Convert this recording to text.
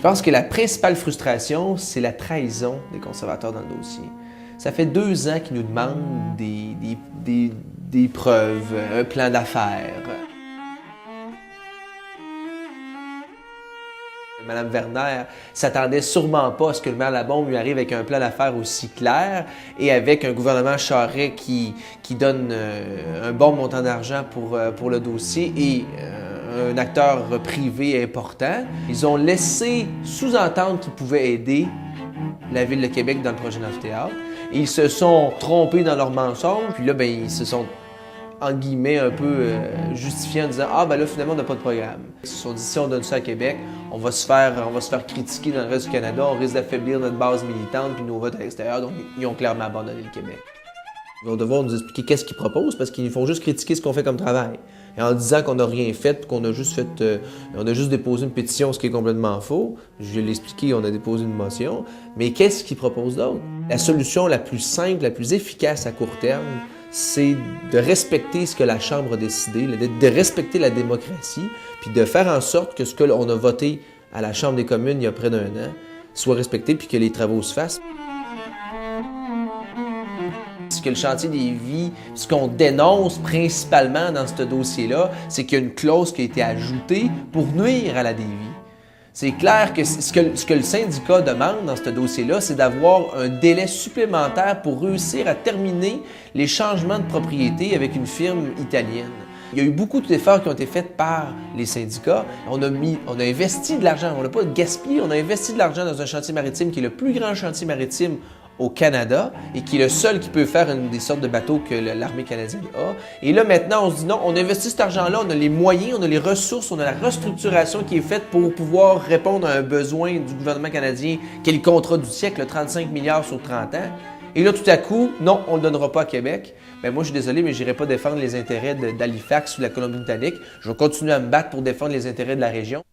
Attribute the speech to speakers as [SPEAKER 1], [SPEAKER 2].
[SPEAKER 1] Je pense que la principale frustration, c'est la trahison des conservateurs dans le dossier. Ça fait 2 ans qu'ils nous demandent des preuves, un plan d'affaires. Mme Werner s'attendait sûrement pas à ce que le maire Labombe lui arrive avec un plan d'affaires aussi clair et avec un gouvernement Charest qui donne un bon montant d'argent pour le dossier et un acteur privé important. Ils ont laissé sous-entendre qu'ils pouvaient aider la Ville de Québec dans le projet d'amphithéâtre. Et ils se sont trompés dans leurs mensonges, puis là, ben, ils se sont en guillemets, un peu justifié en disant « Ah, ben là, finalement, on n'a pas de programme. » Ils se sont dit « Si on donne ça à Québec, on va se faire critiquer dans le reste du Canada, on risque d'affaiblir notre base militante puis nos votes à l'extérieur. » Donc, ils ont clairement abandonné le Québec. Ils vont devoir nous expliquer qu'est-ce qu'ils proposent parce qu'ils font juste critiquer ce qu'on fait comme travail. Et en disant qu'on n'a rien fait, qu'on a juste on a juste déposé une pétition, ce qui est complètement faux. Je l'ai expliqué, on a déposé une motion. Mais qu'est-ce qu'ils proposent d'autre? La solution la plus simple, la plus efficace à court terme, c'est de respecter ce que la Chambre a décidé, de respecter la démocratie, puis de faire en sorte que ce qu'on a voté à la Chambre des communes il y a près d'1 an soit respecté, puis que les travaux se fassent. Ce que le chantier des vies, ce qu'on dénonce principalement dans ce dossier-là, c'est qu'il y a une clause qui a été ajoutée pour nuire à la dévie. C'est clair que ce que le syndicat demande dans ce dossier-là, c'est d'avoir un délai supplémentaire pour réussir à terminer les changements de propriété avec une firme italienne. Il y a eu beaucoup d'efforts qui ont été faits par les syndicats. On a investi de l'argent, on n'a pas gaspillé, on a investi de l'argent dans un chantier maritime qui est le plus grand chantier maritime au Canada et qui est le seul qui peut faire des sortes de bateaux que l'armée canadienne a. Et là, maintenant, on se dit non, on investit cet argent-là, on a les moyens, on a les ressources, on a la restructuration qui est faite pour pouvoir répondre à un besoin du gouvernement canadien, qui est le contrat du siècle, 35 milliards sur 30 ans. Et là, tout à coup, non, on ne le donnera pas à Québec. Bien, moi, je suis désolé, mais je n'irai pas défendre les intérêts d'Halifax ou de la Colombie-Britannique. Je vais continuer à me battre pour défendre les intérêts de la région.